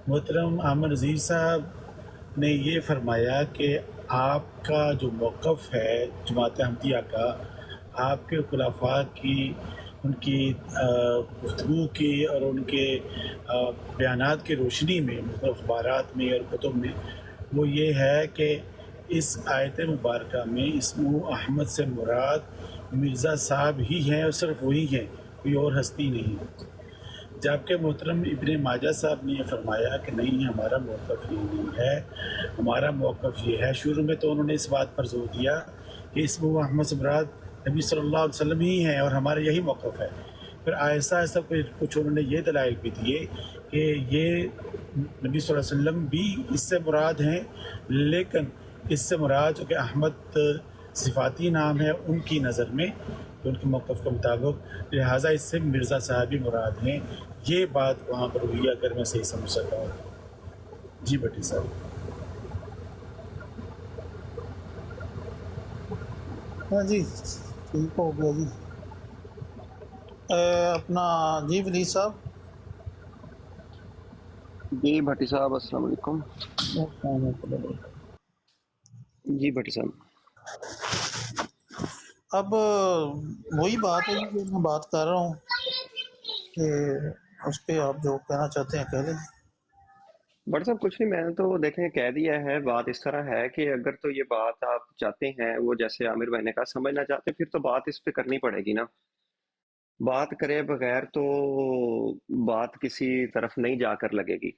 محترم احمد عزیز صاحب نے یہ فرمایا کہ آپ کا جو موقف ہے جماعت احمدیہ کا، آپ کے خلفاء کی ان کی گفتگو کی اور ان کے بیانات کی روشنی میں مختلف اخبارات میں اور کتب میں وہ یہ ہے کہ اس آیت مبارکہ میں اسم احمد سے مراد مرزا صاحب ہی ہیں اور صرف وہی ہیں، کوئی اور ہستی نہیں، جبکہ محترم ابن ماجہ صاحب نے یہ فرمایا کہ نہیں، ہمارا موقف یہ نہیں ہے، ہمارا موقف یہ ہے۔ شروع میں تو انہوں نے اس بات پر زور دیا کہ اسم احمد سے مراد نبی صلی اللہ علیہ وسلم ہی ہیں اور ہمارا یہی موقف ہے، پھر آہستہ آہستہ کچھ انہوں نے یہ دلائل بھی دیے کہ یہ نبی صلی اللہ علیہ وسلم بھی اس سے مراد ہیں، لیکن اس سے مراد جو کہ احمد صفاتی نام ہے ان کی نظر میں، ان کے موقف کے مطابق، لہٰذا اس سے مرزا صاحب ہی مراد ہیں۔ یہ بات وہاں پر ہوئی، اگر میں صحیح سمجھ سکا ہوں۔ جی بھٹی صاحب۔ ہاں جی، ٹھیک ہو گیا جی۔ اپنا جی ولی صاحب۔ جی بھٹی صاحب السلام علیکم۔ جی بھٹی صاحب، اب وہی بات ہے جو میں بات کر رہا ہوں کہ اس پہ آپ جو کہنا چاہتے ہیں کہہ لیں۔ بٹ صاحب کچھ نہیں، میں نے تو دیکھیں کہہ دیا ہے۔ بات اس طرح ہے کہ اگر تو یہ بات آپ چاہتے ہیں، وہ جیسے عامر بھائی نے کہا سمجھنا چاہتے، پھر تو بات اس پہ کرنی پڑے گی نا۔ بات کرے بغیر تو بات کسی طرف نہیں جا کر لگے گی،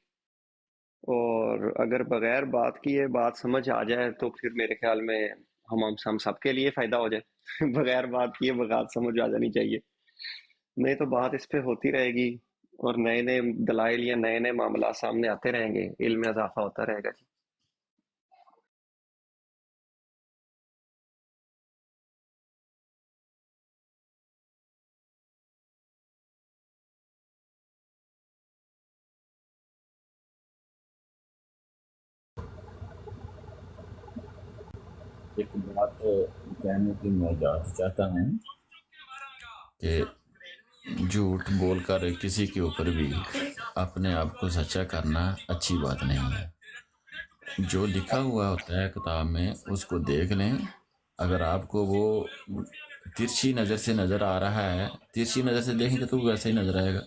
اور اگر بغیر بات کیے بات سمجھ آ جائے تو پھر میرے خیال میں ہم سب کے لیے فائدہ ہو جائے۔ بغیر بات کیے بات سمجھ آ جانی چاہیے، نہیں تو بات اس پہ ہوتی رہے گی اور نئے نئے دلائل یا نئے نئے معاملات سامنے آتے رہیں گے، علم میں اضافہ ہوتا رہے گا۔ جی ایک بات کہنے کی میں چاہتا ہوں کہ جھوٹ بول کر کسی کے اوپر بھی اپنے آپ کو سچا کرنا اچھی بات نہیں ہے۔ جو لکھا ہوا ہوتا ہے کتاب میں اس کو دیکھ لیں، اگر آپ کو وہ ترچھی نظر سے نظر آ رہا ہے، ترچھی نظر سے دیکھیں گے تو ویسا ہی نظر آئے گا۔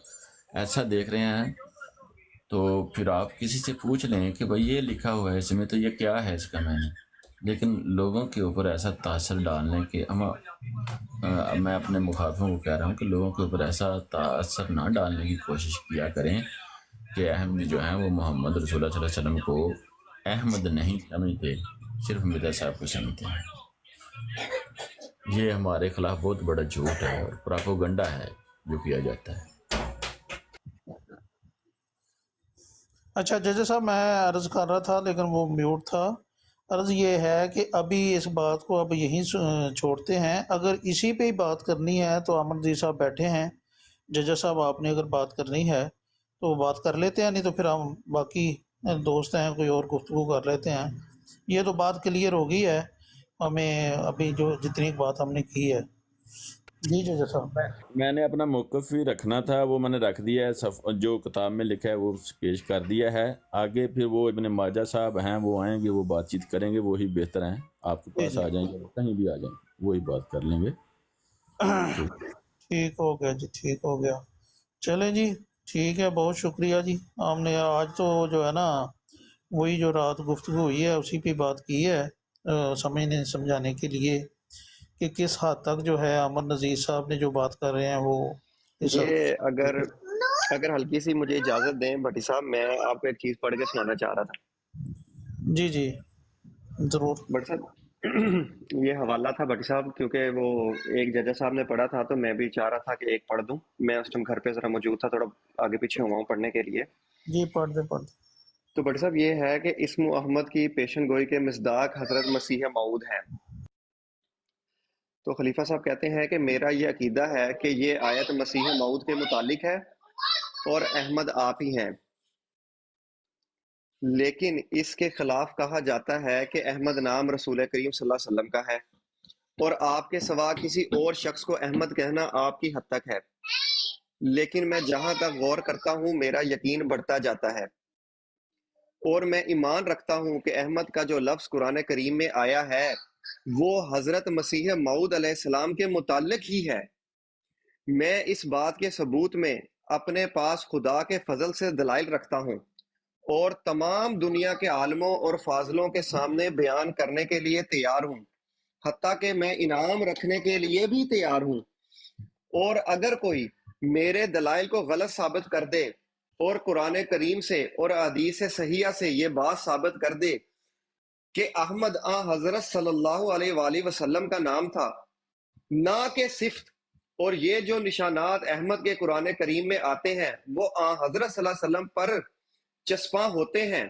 ایسا دیکھ رہے ہیں تو پھر آپ کسی سے پوچھ لیں کہ بھائی یہ لکھا ہوا ہے اس میں، تو یہ کیا ہے اس کا معنی۔ لیکن لوگوں کے اوپر ایسا تاثر ڈالنے کے میں اپنے مخاطبوں کو کہہ رہا ہوں کہ لوگوں کے اوپر ایسا تاثر نہ ڈالنے کی کوشش کیا کریں کہ احمدی جو ہیں وہ محمد رسول اللہ صلی اللہ علیہ وسلم کو احمد نہیں سمجھتے، صرف مرزا صاحب کو سمجھتے ہیں۔ یہ ہمارے خلاف بہت بڑا جھوٹ ہے اور پراپوگنڈا ہے جو کیا جاتا ہے۔ اچھا جج صاحب، میں عرض کر رہا تھا لیکن وہ میوٹ تھا۔ عرض یہ ہے کہ ابھی اس بات کو اب یہیں چھوڑتے ہیں، اگر اسی پہ ہی بات کرنی ہے تو احمد جی صاحب بیٹھے ہیں، جج صاحب آپ نے اگر بات کرنی ہے تو بات کر لیتے ہیں، نہیں تو پھر ہم باقی دوست ہیں کوئی اور گفتگو کر لیتے ہیں۔ یہ تو بات کلیئر ہو گئی ہے ہمیں ابھی جو جتنی بات ہم نے کی ہے۔ جی جج صاحب۔ میں نے اپنا موقف ہی رکھنا تھا، وہ میں نے رکھ دیا ہے، جو کتاب میں لکھا ہے وہ پیش کر دیا ہے۔ آگے پھر وہ ابن ماجہ صاحب ہیں، وہ آئیں گے، وہ بات چیت کریں گے، وہی بہتر ہیں۔ آپ کے پاس آ جائیں گے، کہیں بھی آ جائیں، وہی بات کر لیں گے۔ ٹھیک ہو گیا جی، ٹھیک ہو گیا، چلیں جی، ٹھیک ہے، بہت شکریہ جی۔ ہم نے آج تو جو ہے نا وہی جو رات گفتگو ہوئی ہے اسی پہ بات کی ہے، سمجھنے سمجھانے کے لیے کہ کس حد تک جو ہے احمد نذیر صاحب نے جو بات کر رہے ہیں وہ اس حد یہ اگر ہلکی سی مجھے اجازت دیں بھٹی صاحب، میں آپ کو ایک چیز پڑھ کے سنانا چاہ رہا تھا۔ جی جی ضرور۔ بھٹی صاحب یہ حوالہ تھا بھٹی صاحب، کیونکہ وہ ایک ججا صاحب نے پڑھا تھا تو میں بھی چاہ رہا تھا کہ ایک پڑھ دوں۔ میں اس ٹائم گھر پہ ذرا موجود تھا، تھوڑا آگے پیچھے ہوا ہوں پڑھنے کے لیے۔ جی پڑھ دیں پڑھ دیں۔ تو بھٹی صاحب یہ ہے کہ اسم احمد کی پیشن گوئی کے مصداق حضرت مسیح موعود ہیں۔ تو خلیفہ صاحب کہتے ہیں کہ میرا یہ عقیدہ ہے کہ یہ آیت مسیح موعود کے متعلق ہے اور احمد آپ ہی ہیں، لیکن اس کے خلاف کہا جاتا ہے کہ احمد نام رسول کریم صلی اللہ علیہ وسلم کا ہے اور آپ کے سوا کسی اور شخص کو احمد کہنا آپ کی حد تک ہے، لیکن میں جہاں تک غور کرتا ہوں میرا یقین بڑھتا جاتا ہے اور میں ایمان رکھتا ہوں کہ احمد کا جو لفظ قرآن کریم میں آیا ہے وہ حضرت مسیح موعود علیہ السلام کے متعلق ہی ہے، میں اس بات کے ثبوت میں اپنے پاس خدا کے فضل سے دلائل رکھتا ہوں اور تمام دنیا کے عالموں اور فاضلوں کے سامنے بیان کرنے کے لیے تیار ہوں، حتیٰ کہ میں انعام رکھنے کے لیے بھی تیار ہوں۔ اور اگر کوئی میرے دلائل کو غلط ثابت کر دے اور قرآن کریم سے اور حدیث صحیحہ سے یہ بات ثابت کر دے کہ احمد حضرت صلی اللہ علیہ وآلہ وسلم کا نام تھا، نہ کہ صفت، اور یہ جو نشانات احمد کے قرآن کریم میں آتے ہیں وہ حضرت صلی اللہ علیہ وسلم پر چسپاں ہوتے ہیں،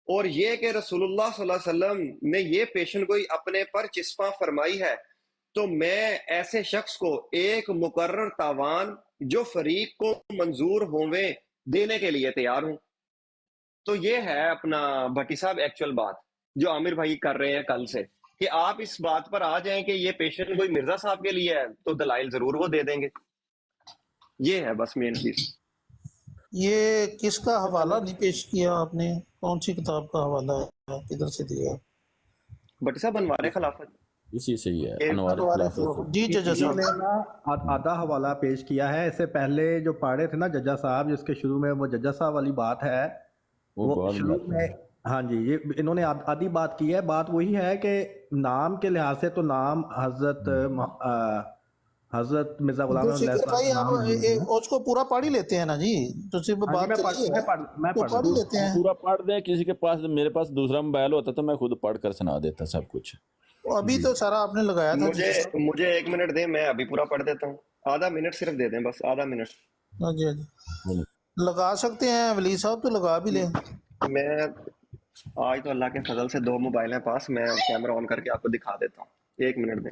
اور یہ کہ رسول اللہ صلی اللہ علیہ وسلم نے یہ پیشن گوئی اپنے پر چسپاں فرمائی ہے، تو میں ایسے شخص کو ایک مقرر تاوان جو فریق کو منظور ہوئے دینے کے لیے تیار ہوں۔ تو یہ ہے اپنا بھٹی صاحب ایکچوئل بات جو عامر بھائی کر رہے ہیں کل سے، کہ آپ اس بات پر آ جائیں کہ یہ پیشن کوئی مرزا صاحب کے لیے ہے تو دلائل ضرور وہ دے دیں گے۔ یہ ہے بس مین چیز۔ یہ کس کا حوالہ نہیں پیش کیا آپ نے؟ کون سی کتاب کا حوالہ ہے؟ کدھر سے دیا؟ بھٹی صاحب انوار خلافت اسی سے ہی ہے یہ انوار خلافت۔ جی ججا انہوں نے صاحب، نا آدھا حوالہ پیش کیا ہے، اس سے پہلے جو پڑھے تھے نا ججا صاحب، جس کے شروع میں وہ ججا صاحب والی بات ہے، وہ وہ بعد شروع میں، ہاں جی، یہ انہوں نے آدھی بات کی ہے۔ بات وہی ہے کہ نام کے لحاظ سے تو نام حضرت مرزا غلام تو احمد شکر صاحب بھائی کا آپ نام نہیں ہے۔ اس کو پورا پڑھ ہی لیتے ہیں نا جی، تو صرف ہاں جی، بات چلی ہے میں تو پڑھ پڑھ ہی لیتے ہیں۔ پورا پڑھ دیں، کسی کے پاس میرے پاس دوسرا موبائل ہوتا تو میں خود پڑھ کر سنا دیتا سب کچھ۔ ابھی تو سارا آپ نے لگایا تھا ججا صاحب۔ مجھے 1 منٹ دیں، میں ابھی پورا پڑھ دیتا ہوں، آدھا منٹ صرف دے دیں، بس آدھا منٹ۔ ہاں جی ہاں جی، لگا سکتے ہیں ولی صاحب، تو لگا بھی لیں۔ میں آج تو اللہ کے فضل سے 2 موبائل ہیں پاس، میں کیمرہ آن کر کے آپ کو دکھا دیتا ہوں، 1 منٹ دیں۔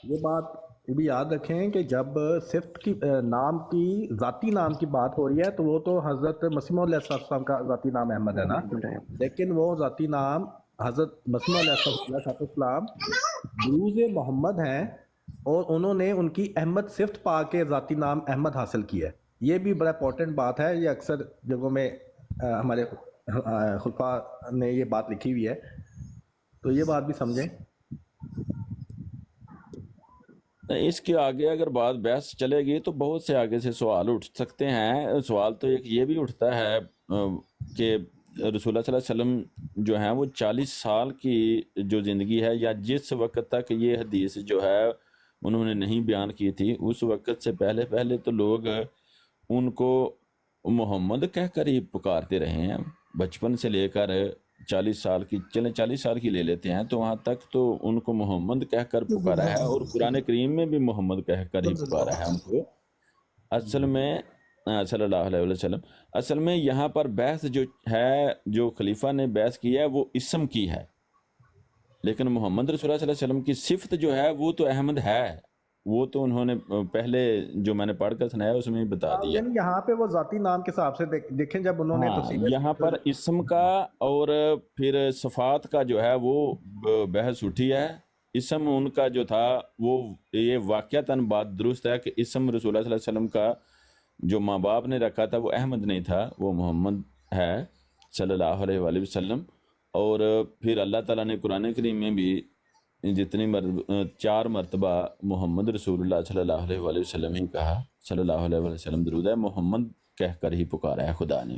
یہ بات یہ بھی یاد رکھیں کہ جب صفت کی نام کی ذاتی نام کی بات ہو رہی ہے تو وہ تو حضرت مسیح علیہ السلام کا ذاتی نام احمد ہے نا، لیکن وہ ذاتی نام حضرت مسیح علیہ السلام بروز محمد ہیں، اور انہوں نے ان کی احمد صفت پا کے ذاتی نام احمد حاصل کیا ہے۔ یہ بھی بڑا امپورٹنٹ بات ہے، یہ اکثر جگہوں میں ہمارے خلفاء نے یہ بات لکھی ہوئی ہے، تو یہ بات بھی سمجھیں۔ اس کے آگے اگر بات بحث چلے گی تو بہت سے آگے سے سوال اٹھ سکتے ہیں۔ سوال تو ایک یہ بھی اٹھتا ہے کہ رسول اللہ صلی اللہ علیہ وسلم جو ہیں وہ 40 سال کی جو زندگی ہے، یا جس وقت تک یہ حدیث جو ہے انہوں نے نہیں بیان کی تھی، اس وقت سے پہلے تو لوگ ان کو محمد کہہ کر ہی پکارتے رہے ہیں، بچپن سے لے کر 40 سال کی، چلیں 40 سال کی لے لیتے ہیں، تو وہاں تک تو ان کو محمد کہہ کر پکارا ہے، اور قرآن کریم میں بھی محمد کہہ کر ہی پکارا ہے ان کو۔ اصل میں صلی اللہ علیہ وسلم، اصل میں یہاں پر بحث جو ہے، جو خلیفہ نے بحث کی ہے وہ اسم کی ہے، لیکن محمد رسول اللہ صلی اللہ علیہ وسلم کی صفت جو ہے وہ تو احمد ہے، وہ تو انہوں نے پہلے جو میں نے پڑھ کر سنایا اس میں ہی بتا دیا۔ یعنی یہاں پہ وہ ذاتی نام کے حساب سے دیکھیں، جب انہوں نے تفصیل یہاں پر اسم کا اور پھر صفات کا جو ہے وہ بحث اٹھی ہے۔ اسم ان کا جو تھا وہ یہ واقعتاً بات درست ہے کہ اسم رسول اللہ صلی اللہ علیہ وسلم کا جو ماں باپ نے رکھا تھا وہ احمد نہیں تھا، وہ محمد ہے صلی اللہ علیہ وآلہ وسلم۔ اور پھر اللہ تعالیٰ نے قرآن کریم میں بھی جتنی 4 مرتبہ محمد رسول اللہ صلی اللہ علیہ وآلہ وسلم ہی کہا، صلی اللہ علیہ وآلہ وسلم درود ہے، محمد کہہ کر ہی پکارا ہے خدا نے۔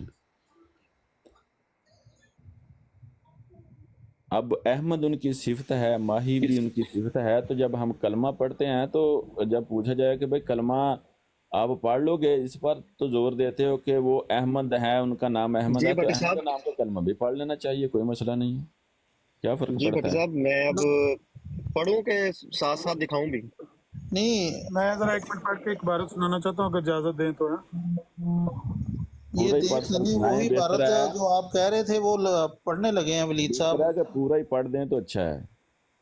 اب احمد ان کی صفت ہے، ماہی بھی ان کی صفت ہے، تو جب ہم کلمہ پڑھتے ہیں تو جب پوچھا جائے کہ بھئی کلمہ آپ پڑھ لو گے، اس پر تو زور دیتے ہو کہ وہ احمد ہے، ان کا نام احمد ہے، تو بھٹی احمد صاحب، کا نام کا کلمہ بھی پڑھ لینا چاہیے، کوئی مسئلہ نہیں ہے، کیا فرق جی پڑتا بھٹی ہے؟ صاحب، میں اب پڑھوں کہ ساتھ ساتھ دکھاؤں بھی؟ نہیں، میں ذرا 1 منٹ پڑھ کے ایک عبارت سنانا چاہتا ہوں اگر اجازت دیں تو۔ یہ پورا ہی پڑھ دیکھ کر لیں، سنائیں، وہی بہتر عبارت ہے، جو آپ کہہ رہے تھے وہ پڑھنے لگے ہیں ولید صاحب۔ بہتر ہے کہ پورا ہی پڑھ دیں تو اچھا ہے،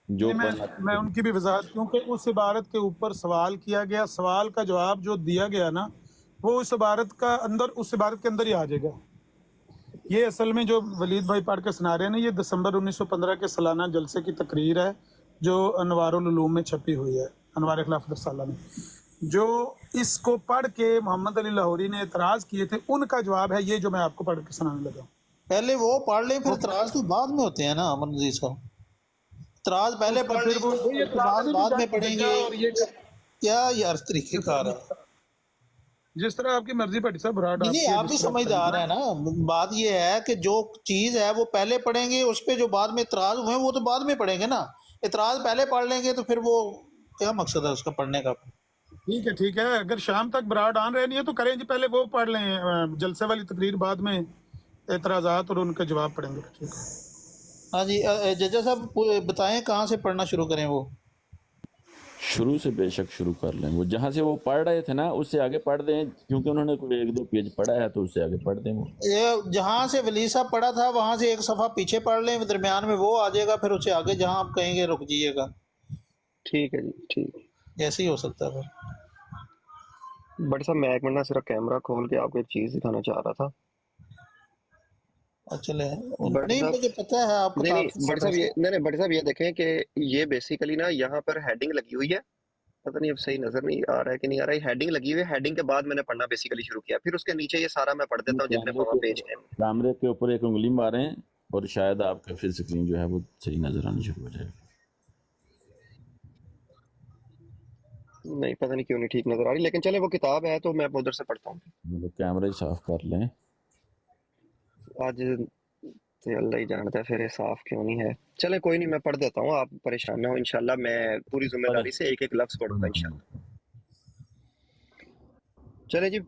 جو پڑھنا میں ان کی بھی وضاحت، کیونکہ اس عبارت کے اوپر سوال کیا گیا، سوال کا جواب جو دیا گیا نا وہ اس عبارت کے اندر ہی آ جائے گا۔ یہ اصل میں جو ولید بھائی پڑھ کے سنا رہے ہیں نا، یہ دسمبر 1915 کے سالانہ جلسے کی تقریر ہے جو انوار العلوم میں چھپی ہوئی ہے، انوار خلافت رسالہ میں۔ جو اس کو پڑھ کے محمد علی لاہوری نے اعتراض کیے تھے، ان کا جواب ہے یہ جو میں آپ کو پڑھ کے سنانے لگا ہوں۔ پہلے وہ پڑھ لیں، پھر اعتراض تو بعد میں ہوتے ہیں نا امن عزیز صاحب۔ اعتراض پہلے اس کا پڑھ پھر لیں وہ گے، اعتراض بعد میں پڑھیں گے، اور یہ کیا یار طریقے کار ہے؟ جس طرح آپ کی مرضی بھٹی صاحب، براڈ نہیں آپ نہیں، کی آپ بھی جس طرح سمجھدار ہیں نا، بات یہ ہے کہ جو چیز ہے وہ پہلے پڑھیں گے، اس پہ جو بعد میں اعتراض ہوئے ہیں وہ تو بعد میں پڑھیں گے نا، اعتراض پہلے پڑھ لیں گے تو پھر وہ کیا مقصد ہے اس کا پڑھنے کا؟ ٹھیک ہے، اگر شام تک براڈ آن رہنی ہے تو کریں جی، پہلے وہ پڑھ لیں جلسے والی تقریر، بعد میں اعتراضات اور ان کے جواب پڑھیں گے. ٹھیک ہے. ہاں جی، ججا صاحب بتائیں کہاں سے پڑھنا شروع کریں؟ وہ شروع سے بے شک شروع کر لیں، وہ جہاں سے وہ پڑھ رہے تھے نا اس سے آگے پڑھ دیں، کیونکہ انہوں نے کوئی 1-2 پیج پڑھا ہے تو اس سے آگے پڑھ دیں وہ. یہ جہاں سے ولی صاحب پڑھا تھا وہاں سے ایک صفحہ پیچھے پڑھ لیں، درمیان میں وہ آ جائے گا، پھر اس سے آگے جہاں آپ کہیں گے رک جائیے گا، ٹھیک ہے جی، ٹھیک. ایسے ہی ہو سکتا ہے پھر. بٹ صاحب میں ایک منٹ نہ صرف کیمرہ کھول کے آپ کو ایک چیز دکھانا چاہ رہا تھا. چلے بٹ نہیں، صاحب مجھے پتہ ہے آپ نہیں کتاب سے نہیں بٹ پڑھ صاحب رہے یہ تھے. نہیں نہیں بٹ صاحب یہ دیکھیں کہ یہ بیسیکلی نا یہاں پر ہیڈنگ لگی ہوئی ہے، پتہ نہیں اب صحیح نظر نہیں آ رہا ہے کہ نہیں آ رہا ہے، ہیڈنگ لگی ہوئی ہے، ہیڈنگ کے بعد میں نے پڑھنا بیسیکلی شروع کیا، پھر اس کے نیچے یہ سارا میں پڑھ دیتا ہوں جتنے وہاں پیج ہیں. کیمرے کے اوپر ایک انگلی ماریں اور شاید آپ کا پھر سکرین جو ہے وہ صحیح نظر آنی شروع ہو جائے گی. نہیں پتہ نہیں کیوں نہیں ٹھیک نظر آ رہی، لیکن چلے وہ کتاب ہے تو میں ادھر سے پڑھتا ہوں. مطلب کیمرہ ہی صاف کر لیں. آج تو اللہ ہی جانتا ہے پھر یہ صاف کیوں نہیں ہے. چلے کوئی نہیں، میں پڑھ دیتا ہوں، آپ پریشان نہ ہو، انشاءاللہ میں پوری ذمہ داری سے ایک ایک لفظ پڑھوں گا انشاءاللہ. چلے جی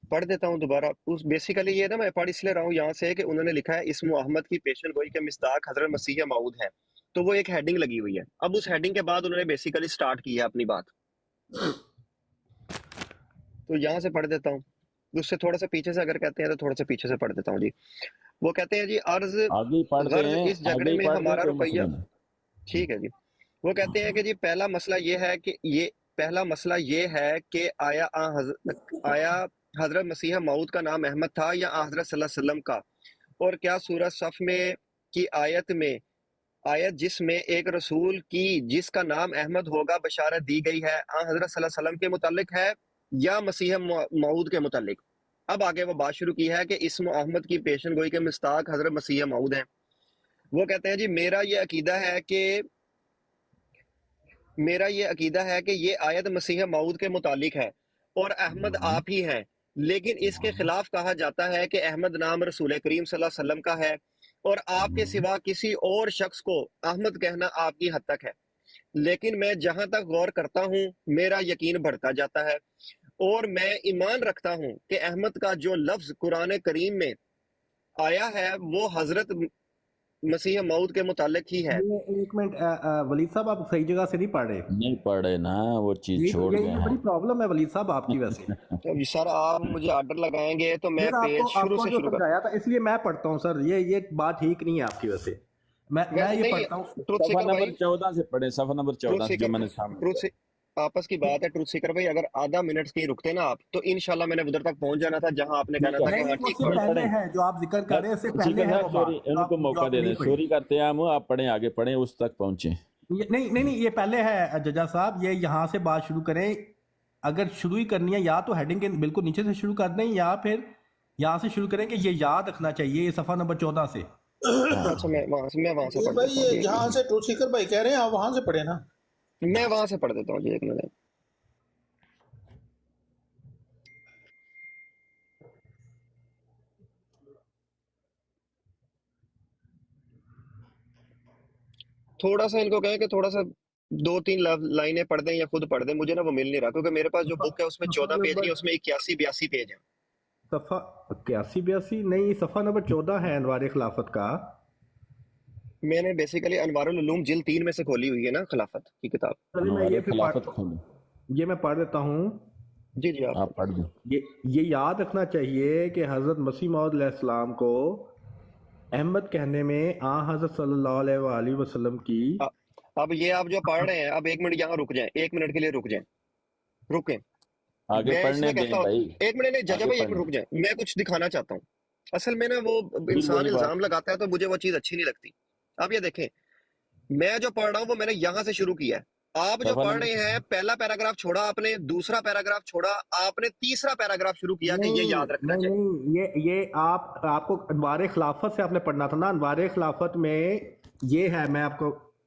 پڑھ دیتا ہوں دوبارہ. اس بیسیکلی یہ نا میں پڑھ اس لیے رہا ہوں یہاں سے کہ انہوں نے لکھا ہے اسم احمد کی پیشن گوئی کے مصداق حضرت مسیح موعود ہے، تو وہ ایک ہیڈنگ لگی ہوئی ہے. اب اس ہیڈنگ کے بعد انہوں نے بیسیکلی سٹارٹ کی ہے اپنی بات، تو یہاں سے پڑھ دیتا ہوں. اس سے تھوڑا سا پیچھے سے اگر کہتے ہیں تو تھوڑا سا پیچھے سے پڑھ دیتا ہوں جی. وہ کہتے ہیں جی عرض آگے ہی پڑھ غرض دیں، اس جھگڑے آگے ہی میں پڑھ دیں، ہمارا کوئی روپیہ. مسئلہ نہیں. ٹھیک ہے جی. وہ کہتے ہیں کہ جی پہلا مسئلہ یہ ہے کہ آیا حضرت مسیح موعود کا نام احمد تھا یا حضرت صلی اللہ علیہ وسلم کا، اور کیا سورہ صف میں کی آیت جس میں ایک رسول کی جس کا نام احمد ہوگا بشارت دی گئی ہے حضرت صلی اللہ علیہ وسلم کے متعلق ہے یا مسیح موعود کے متعلق. اب آگے وہ بات شروع کی ہے کہ اسم احمد کی پیشن گوئی کے مصداق حضرت مسیح موعود ہیں. وہ کہتے ہیں جی میرا یہ عقیدہ ہے کہ یہ آیت مسیح موعود کے متعلق ہے اور احمد آپ ہی ہیں، لیکن اس کے خلاف کہا جاتا ہے کہ احمد نام رسول کریم صلی اللہ علیہ وسلم کا ہے اور آپ کے سوا کسی اور شخص کو احمد کہنا آپ کی حد تک ہے. لیکن میں جہاں تک غور کرتا ہوں میرا یقین بڑھتا جاتا ہے اور میں ایمان رکھتا ہوں کہ احمد کا جو لفظ قرآن کریم میں آیا ہے وہ حضرت مسیح موعود کے متعلق ہی ہے. ایک منٹ ولید صاحب، آپ صحیح جگہ سے نہیں پڑھ رہے. نہیں پڑھے نا، وہ چیز چھوڑ گئے یہ ہیں. بڑی پرابلم ہے ولید صاحب آپ کی. ویسے تو سر آپ مجھے آرڈر لگائیں گے تو میں آپ پیج کو شروع سے جو شروع کروں. سمجھایا تھا اس لیے میں پڑھتا ہوں سر. یہ بات ٹھیک نہیں ہے آپ کی. ویسے میں یہ نہیں پڑھتا ہوں. ٹروتھ صفحہ سیکر نمبر بھائی، 14 سے پڑھیں، صفحہ نمبر 14 سے جو میں نے سامنے. آپس کی بات ہے. ٹروتھ سیکر بھائی اگر آدھا منٹ کہیں رکتے نا آپ تو انشاءاللہ میں نے ادھر تک پہنچ جانا تھا جہاں آپ نے کہنا تھا کہ نہیں، ہاں وہ ٹھیک سے پڑھ. پہلے ہے جو آپ ذکر کر رہے ہیں، اس سے پہلے ہے وہ بات. ان کو موقع دے دیں، سوری کرتے ہیں ہم، آپ پڑھیں، آگے پڑھیں، اس تک پہنچیں. نہیں، یہ پہلے ہے ججا صاحب. یہ یہاں سے بات شروع کریں. اگر شروع ہی کرنی ہے یا تو ہیڈنگ کے بالکل نیچے سے شروع کر دیں یا پھر یہاں سے شروع کریں کہ یہ یاد رکھنا چاہیے. یہ صفحہ نمبر 14 سے. اچھا میں وہاں سے یہ پڑھ بھائی دیتا ہوں یہ جہاں سے ٹروتھ سیکر بھائی کہہ رہے ہیں آپ وہاں سے پڑھیں نا. میں وہاں سے پڑھ دیتا ہوں جی، ایک منٹ. تھوڑا سا ان کو کہیں کہ تھوڑا سا 2-3 لائنیں پڑھ دیں یا خود پڑھ دیں. مجھے نا وہ مل نہیں رہا کیونکہ میرے پاس جو بک ہے اس میں 14 پیج نہیں، اس میں 81-82 پیج ہیں. صفحہ 81-82 نہیں، صفحہ نمبر 14 ہے انوار خلافت کا. میں نے بیسیکلی انوار العلوم جلد 3 میں سے کھولی ہوئی ہے نا خلافت کی کتاب. چلیے میں یہ یہ میں پڑھ دیتا ہوں. جی آپ پڑھ دیں. یہ یاد رکھنا چاہیے کہ حضرت مسیح موعود علیہ السلام کو احمد کہنے میں حضرت صلی اللہ علیہ وآلہ وسلم کی. اب یہ آپ جو پڑھ رہے ہیں، اب 1 منٹ یہاں رک جائیں، 1 منٹ کے لیے رکیں. آگے میں اس پڑھنے میں دیں کہتا ہوں بھائی. 1 منٹ نہیں ججا بھائی، 1 منٹ رک جائیں. میں کچھ دکھانا چاہتا ہوں. اصل میں نا وہ انسان الزام لگاتا ہے تو مجھے وہ چیز اچھی نہیں لگتی. اب یہ دیکھیں، میں جو پڑھ رہا ہوں وہ میں نے یہاں سے شروع کیا ہے. آپ جو پڑھ رہے ہیں پہلا پیراگراف چھوڑا آپ نے، دوسرا پیراگراف چھوڑا آپ نے، تیسرا پیراگراف شروع کیا کہ یہ یاد رکھنا چاہیے. نہیں، یہ آپ کو انوار خلافت سے آپ نے پڑھنا تھا نا. انوار خلافت میں یہ ہے، میں آپ کو